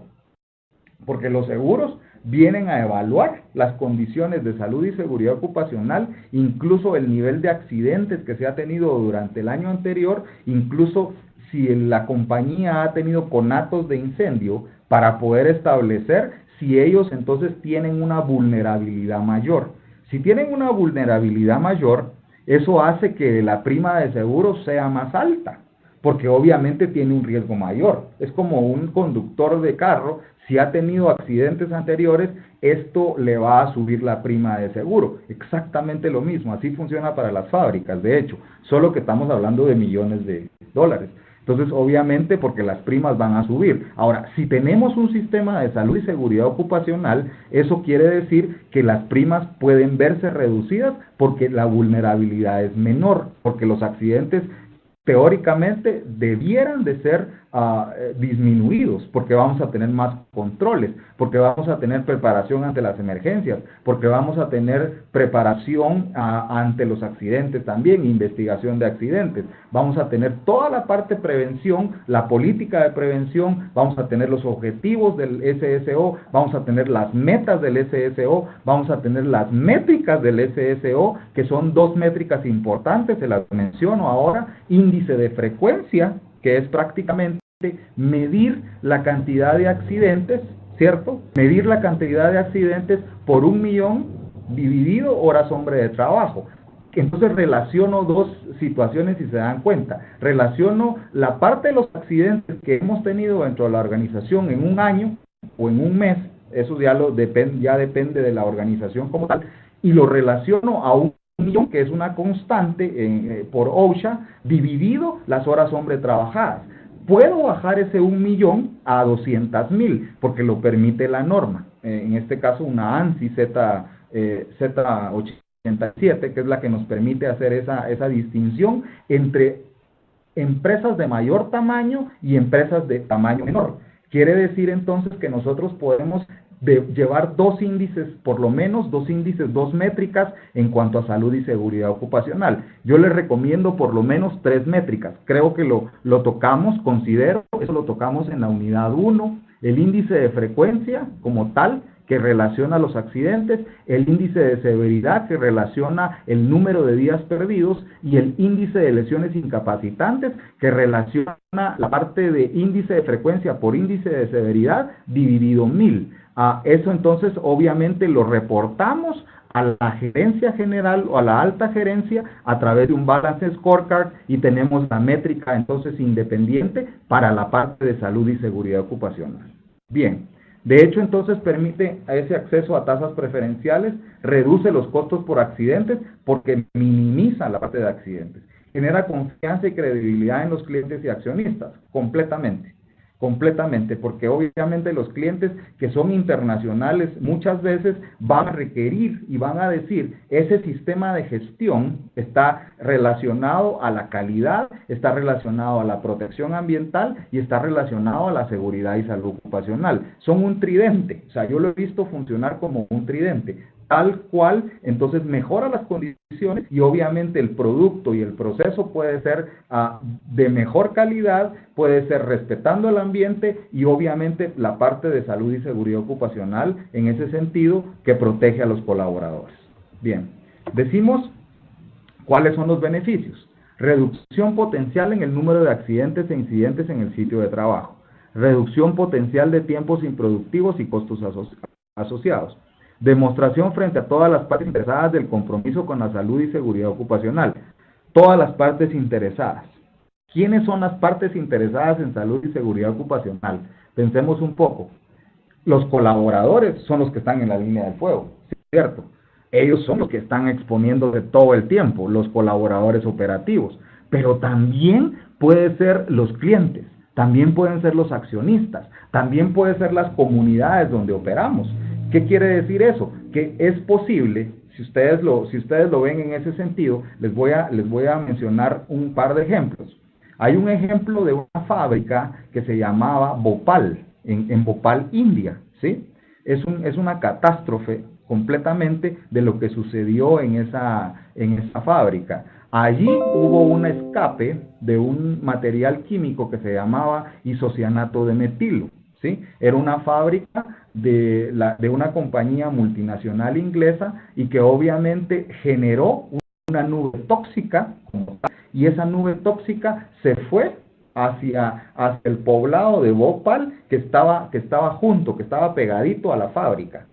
porque los seguros vienen a evaluar las condiciones de salud y seguridad ocupacional, incluso el nivel de accidentes que se ha tenido durante el año anterior, incluso si la compañía ha tenido conatos de incendio, para poder establecer si ellos entonces tienen una vulnerabilidad mayor. Si tienen una vulnerabilidad mayor, eso hace que la prima de seguro sea más alta, porque obviamente tiene un riesgo mayor. Es como un conductor de carro, si ha tenido accidentes anteriores, esto le va a subir la prima de seguro. Exactamente lo mismo, así funciona para las fábricas, de hecho, solo que estamos hablando de millones de dólares. Entonces, obviamente, porque las primas van a subir. Ahora, si tenemos un sistema de salud y seguridad ocupacional, eso quiere decir que las primas pueden verse reducidas porque la vulnerabilidad es menor, porque los accidentes teóricamente debieran de ser disminuidos, porque vamos a tener más controles, porque vamos a tener preparación ante las emergencias, porque vamos a tener preparación ante los accidentes también, investigación de accidentes, vamos a tener toda la parte de prevención, la política de prevención, vamos a tener los objetivos del SSO, vamos a tener las metas del SSO, vamos a tener las métricas del SSO, que son dos métricas importantes, se las menciono ahora: índice de frecuencia, que es prácticamente medir la cantidad de accidentes, ¿cierto? Medir la cantidad de accidentes por 1 millón dividido horas hombre de trabajo. Entonces relaciono dos situaciones y se dan cuenta. Relaciono la parte de los accidentes que hemos tenido dentro de la organización en un año o en un mes, eso ya depende de la organización como tal, y lo relaciono a 1 millón, que es una constante por OSHA, dividido las horas hombre trabajadas. Puedo bajar ese 1 millón a 200,000, porque lo permite la norma. En este caso, una ANSI Z87, que es la que nos permite hacer esa distinción entre empresas de mayor tamaño y empresas de tamaño menor. Quiere decir entonces que nosotros podemos llevar dos índices, por lo menos dos métricas en cuanto a salud y seguridad ocupacional. Yo les recomiendo por lo menos 3 métricas. Creo que lo tocamos, considero, eso lo tocamos en la unidad 1, el índice de frecuencia como tal, que relaciona los accidentes, el índice de severidad, que relaciona el número de días perdidos, y el índice de lesiones incapacitantes, que relaciona la parte de índice de frecuencia por índice de severidad dividido 1000. Eso entonces obviamente lo reportamos a la gerencia general o a la alta gerencia a través de un balance scorecard, y tenemos la métrica entonces independiente para la parte de salud y seguridad ocupacional. Bien, de hecho entonces permite ese acceso a tasas preferenciales, reduce los costos por accidentes porque minimiza la parte de accidentes, genera confianza y credibilidad en los clientes y accionistas, completamente, porque obviamente los clientes que son internacionales muchas veces van a requerir y van a decir: ese sistema de gestión está relacionado a la calidad, está relacionado a la protección ambiental y está relacionado a la seguridad y salud ocupacional. Son un tridente, o sea, yo lo he visto funcionar como un tridente, tal cual. Entonces mejora las condiciones y obviamente el producto y el proceso puede ser de mejor calidad, puede ser respetando el ambiente, y obviamente la parte de salud y seguridad ocupacional en ese sentido, que protege a los colaboradores. Bien, decimos cuáles son los beneficios: reducción potencial en el número de accidentes e incidentes en el sitio de trabajo, reducción potencial de tiempos improductivos y costos asociados, demostración frente a todas las partes interesadas del compromiso con la salud y seguridad ocupacional. Todas las partes interesadas. ¿Quiénes son las partes interesadas en salud y seguridad ocupacional? Pensemos un poco. Los colaboradores son los que están en la línea del fuego, ¿cierto? Ellos son los que están exponiéndose todo el tiempo, los colaboradores operativos. Pero también pueden ser los clientes, también pueden ser los accionistas, también pueden ser las comunidades donde operamos. ¿Qué quiere decir eso? Que es posible, si ustedes lo ven en ese sentido, les voy a mencionar un par de ejemplos. Hay un ejemplo de una fábrica que se llamaba Bhopal, en Bhopal, India, ¿sí? Es una catástrofe completamente de lo que sucedió en esa fábrica. Allí hubo un escape de un material químico que se llamaba isocianato de metilo, ¿sí? Era una fábrica de una compañía multinacional inglesa, y que obviamente generó una nube tóxica, y esa nube tóxica se fue hacia el poblado de Bhopal, que estaba pegadito a la fábrica.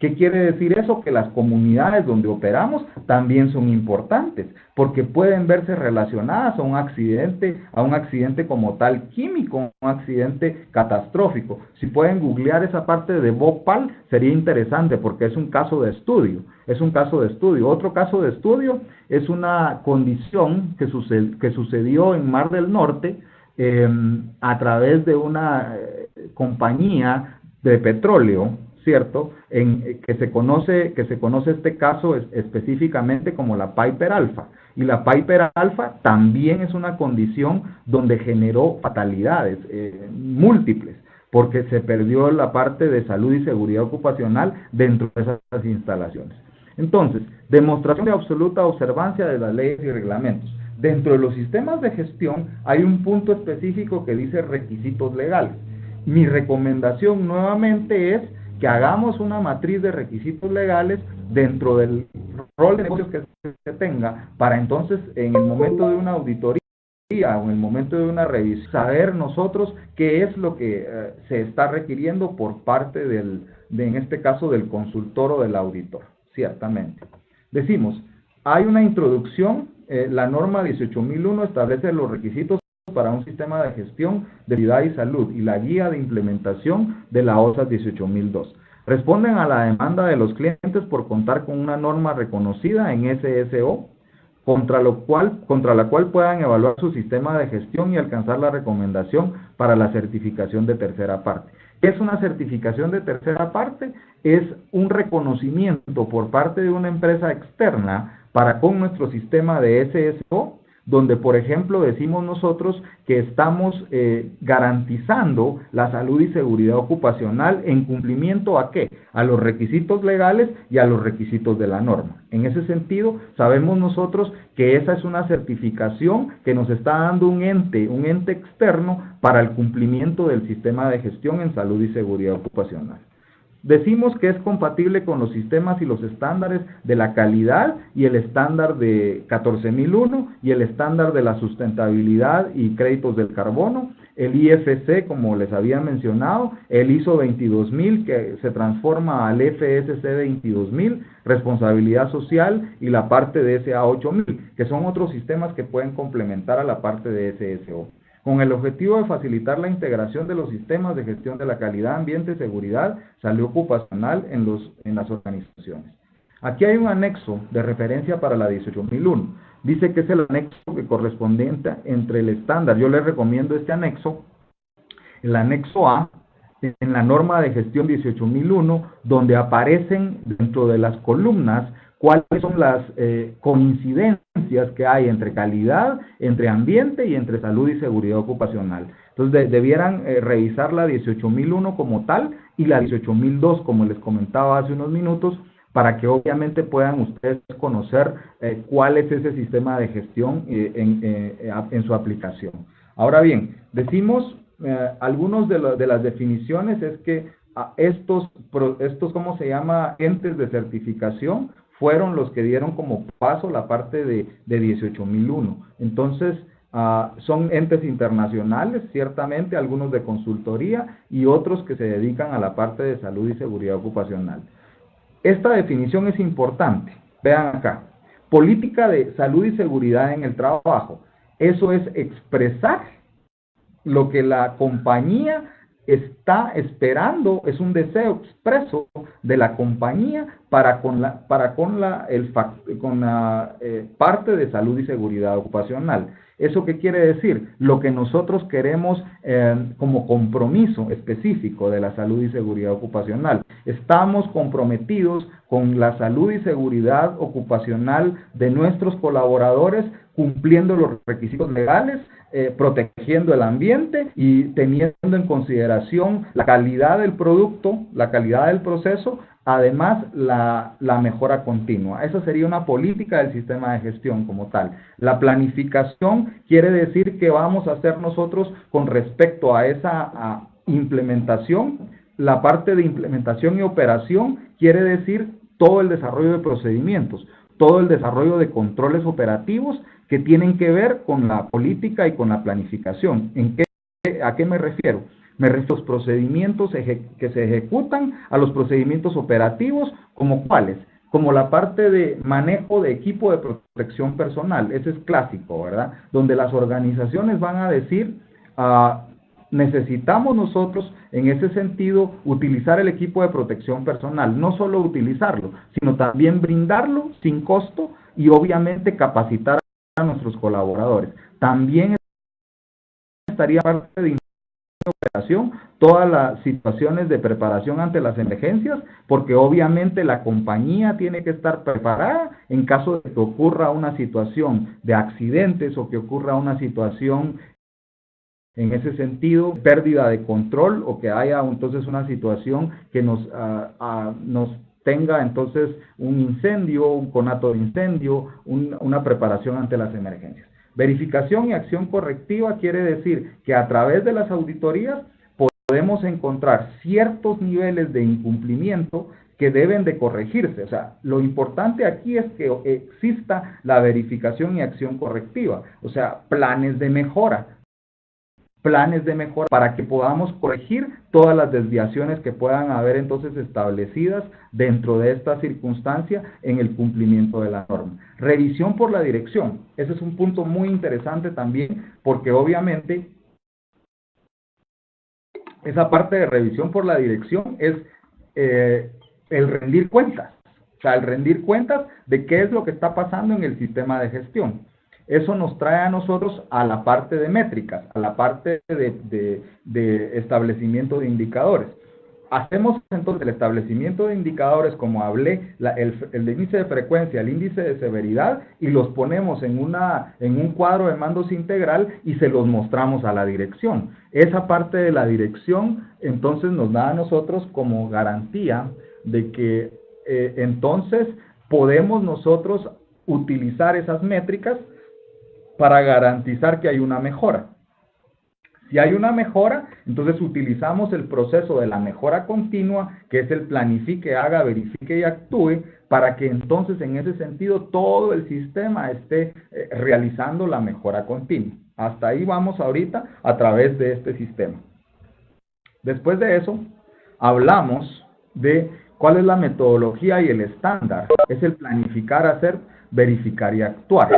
¿Qué quiere decir eso? Que las comunidades donde operamos también son importantes, porque pueden verse relacionadas a un accidente como tal químico, un accidente catastrófico. Si pueden googlear esa parte de Bhopal, sería interesante, porque es un caso de estudio. Otro caso de estudio es una condición que sucedió en Mar del Norte, a través de una compañía de petróleo, ¿cierto? Que se conoce este caso específicamente como la Piper Alpha. Y la Piper Alpha también es una condición donde generó fatalidades múltiples, porque se perdió la parte de salud y seguridad ocupacional dentro de esas instalaciones. Entonces, demostración de absoluta observancia de las leyes y reglamentos. Dentro de los sistemas de gestión hay un punto específico que dice requisitos legales. Mi recomendación nuevamente es que hagamos una matriz de requisitos legales dentro del rol de negocios que se tenga, para entonces en el momento de una auditoría o en el momento de una revisión, saber nosotros qué es lo que se está requiriendo por parte en este caso del consultor o del auditor, ciertamente. Decimos, hay una introducción, la norma 18001 establece los requisitos para un sistema de gestión de calidad y salud y la guía de implementación de la OSA 18002. Responden a la demanda de los clientes por contar con una norma reconocida en SSO, contra la cual puedan evaluar su sistema de gestión y alcanzar la recomendación para la certificación de tercera parte. ¿Qué es una certificación de tercera parte? Es un reconocimiento por parte de una empresa externa para con nuestro sistema de SSO, donde, por ejemplo, decimos nosotros que estamos garantizando la salud y seguridad ocupacional en cumplimiento ¿a qué? A los requisitos legales y a los requisitos de la norma. En ese sentido, sabemos nosotros que esa es una certificación que nos está dando un ente externo para el cumplimiento del sistema de gestión en salud y seguridad ocupacional. Decimos que es compatible con los sistemas y los estándares de la calidad y el estándar de 14001 y el estándar de la sustentabilidad y créditos del carbono, el IFC, como les había mencionado, el ISO 22000 que se transforma al FSC 22000, responsabilidad social y la parte de SA 8000, que son otros sistemas que pueden complementar a la parte de SSO, con el objetivo de facilitar la integración de los sistemas de gestión de la calidad, ambiente, seguridad, salud ocupacional en las organizaciones. Aquí hay un anexo de referencia para la 18001. Dice que es el anexo que correspondiente entre el estándar. Yo les recomiendo este anexo, el anexo A, en la norma de gestión 18001, donde aparecen dentro de las columnas cuáles son las coincidencias que hay entre calidad, entre ambiente y entre salud y seguridad ocupacional. Entonces, debieran revisar la 18001 como tal y la 18002, como les comentaba hace unos minutos, para que obviamente puedan ustedes conocer cuál es ese sistema de gestión en su aplicación. Ahora bien, decimos, algunos de las definiciones es que estos, ¿cómo se llama?, entes de certificación, fueron los que dieron como paso la parte de 18001. Entonces, son entes internacionales, ciertamente, algunos de consultoría y otros que se dedican a la parte de salud y seguridad ocupacional. Esta definición es importante. Vean acá, política de salud y seguridad en el trabajo. Eso es expresar lo que la compañía está esperando, es un deseo expreso de la compañía para con la parte de salud y seguridad ocupacional. ¿Eso qué quiere decir? Lo que nosotros queremos como compromiso específico de la salud y seguridad ocupacional. Estamos comprometidos con la salud y seguridad ocupacional de nuestros colaboradores, cumpliendo los requisitos legales, protegiendo el ambiente y teniendo en consideración la calidad del producto, la calidad del proceso, además la mejora continua. Esa sería una política del sistema de gestión como tal. La planificación quiere decir que vamos a hacer nosotros con respecto a esa implementación. La parte de implementación y operación quiere decir todo el desarrollo de procedimientos, todo el desarrollo de controles operativos que tienen que ver con la política y con la planificación. ¿A qué me refiero? Me refiero a los procedimientos que se ejecutan, a los procedimientos operativos, como cuáles, como la parte de manejo de equipo de protección personal. Ese es clásico, ¿verdad? Donde las organizaciones van a decir, necesitamos nosotros, en ese sentido, utilizar el equipo de protección personal. No solo utilizarlo, sino también brindarlo sin costo y obviamente capacitar a nuestros colaboradores. También estaría parte de operación, todas las situaciones de preparación ante las emergencias, porque obviamente la compañía tiene que estar preparada en caso de que ocurra una situación de accidentes o que ocurra una situación en ese sentido, pérdida de control o que haya entonces una situación que nos tenga entonces un incendio, un conato de incendio, una preparación ante las emergencias. Verificación y acción correctiva quiere decir que a través de las auditorías podemos encontrar ciertos niveles de incumplimiento que deben de corregirse. O sea, lo importante aquí es que exista la verificación y acción correctiva, o sea, planes de mejora para que podamos corregir todas las desviaciones que puedan haber entonces establecidas dentro de esta circunstancia en el cumplimiento de la norma. Revisión por la dirección. Ese es un punto muy interesante también, porque obviamente esa parte de revisión por la dirección es el rendir cuentas. O sea, el rendir cuentas de qué es lo que está pasando en el sistema de gestión. Eso nos trae a nosotros a la parte de métricas, a la parte de establecimiento de indicadores. Hacemos entonces el establecimiento de indicadores, como hablé, el índice de frecuencia, el índice de severidad, y los ponemos en un cuadro de mandos integral y se los mostramos a la dirección. Esa parte de la dirección entonces nos da a nosotros como garantía de que entonces podemos nosotros utilizar esas métricas para garantizar que hay una mejora. Si hay una mejora, entonces utilizamos el proceso de la mejora continua, que es el planifique, haga, verifique y actúe, para que entonces en ese sentido todo el sistema esté realizando la mejora continua. Hasta ahí vamos ahorita a través de este sistema. Después de eso, hablamos de cuál es la metodología y el estándar. Es el planificar, hacer, verificar y actuar.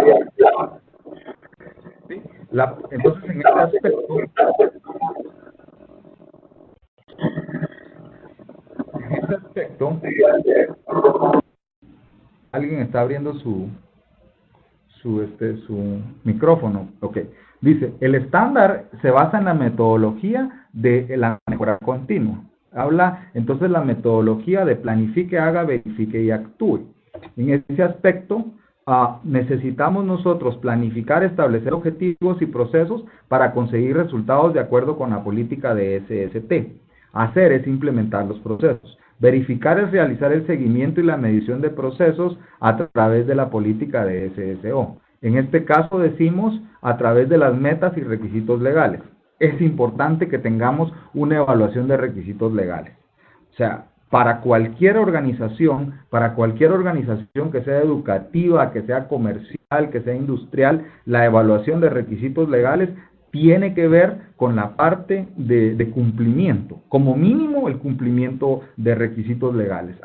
¿Sí? Entonces, en este aspecto, alguien está abriendo su micrófono. Ok. Dice, el estándar se basa en la metodología de la mejora continua. Habla entonces la metodología de planifique, haga, verifique y actúe. En ese aspecto, necesitamos nosotros planificar, establecer objetivos y procesos para conseguir resultados de acuerdo con la política de SST. Hacer es implementar los procesos. Verificar es realizar el seguimiento y la medición de procesos a través de la política de SSO. En este caso decimos a través de las metas y requisitos legales. Es importante que tengamos una evaluación de requisitos legales. O sea, para cualquier organización que sea educativa, que sea comercial, que sea industrial, la evaluación de requisitos legales tiene que ver con la parte de cumplimiento, como mínimo el cumplimiento de requisitos legales.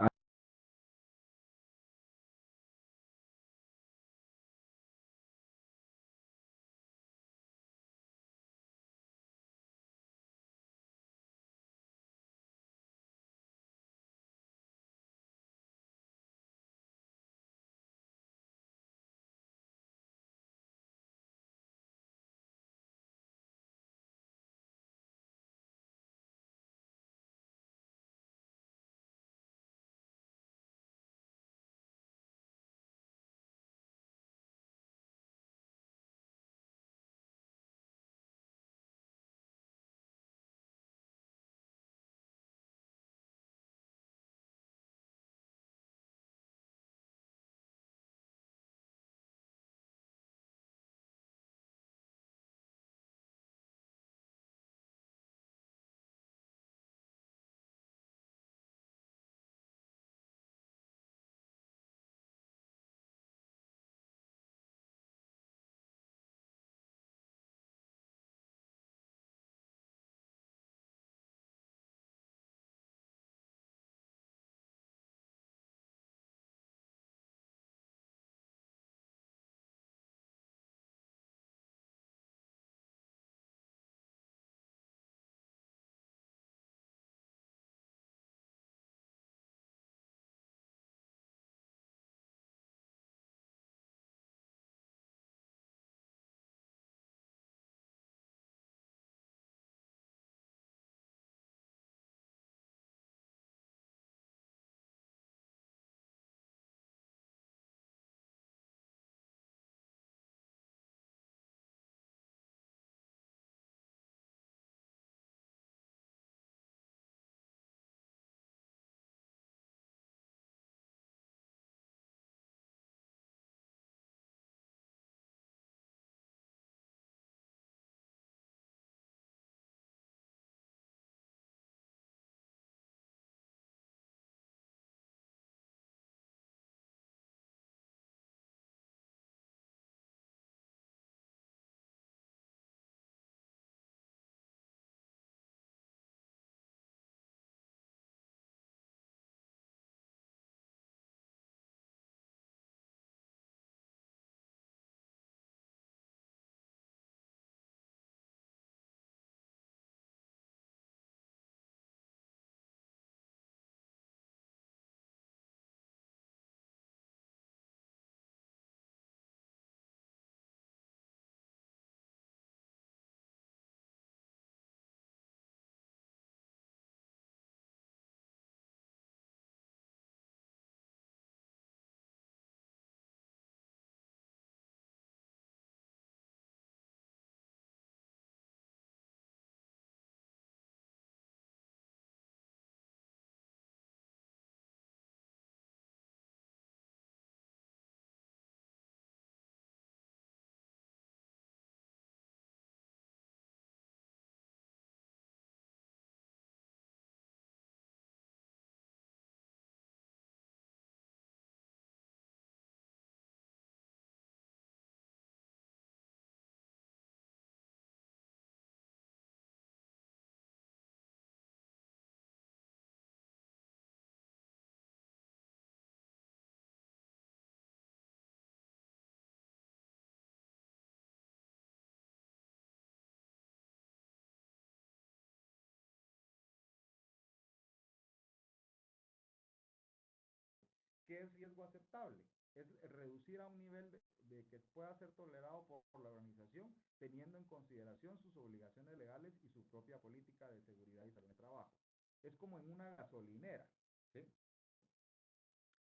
¿qué es riesgo aceptable? Es reducir a un nivel de que pueda ser tolerado por la organización, teniendo en consideración sus obligaciones legales y su propia política de seguridad y salud en el trabajo. Es como en una gasolinera, ¿sí?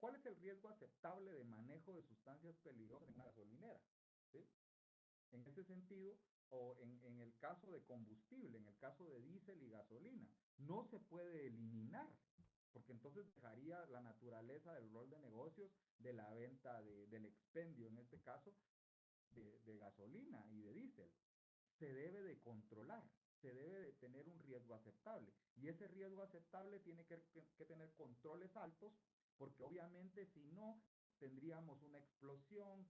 ¿Cuál es el riesgo aceptable de manejo de sustancias peligrosas en una gasolinera? ¿Sí? En ese sentido, o en el caso de combustible, en el caso de diésel y gasolina, no se puede eliminar, porque entonces dejaría la naturaleza del rol de negocios de la venta del expendio, en este caso, de gasolina y de diésel. Se debe de controlar, se debe de tener un riesgo aceptable, y ese riesgo aceptable tiene que tener controles altos, porque obviamente si no, tendríamos una explosión,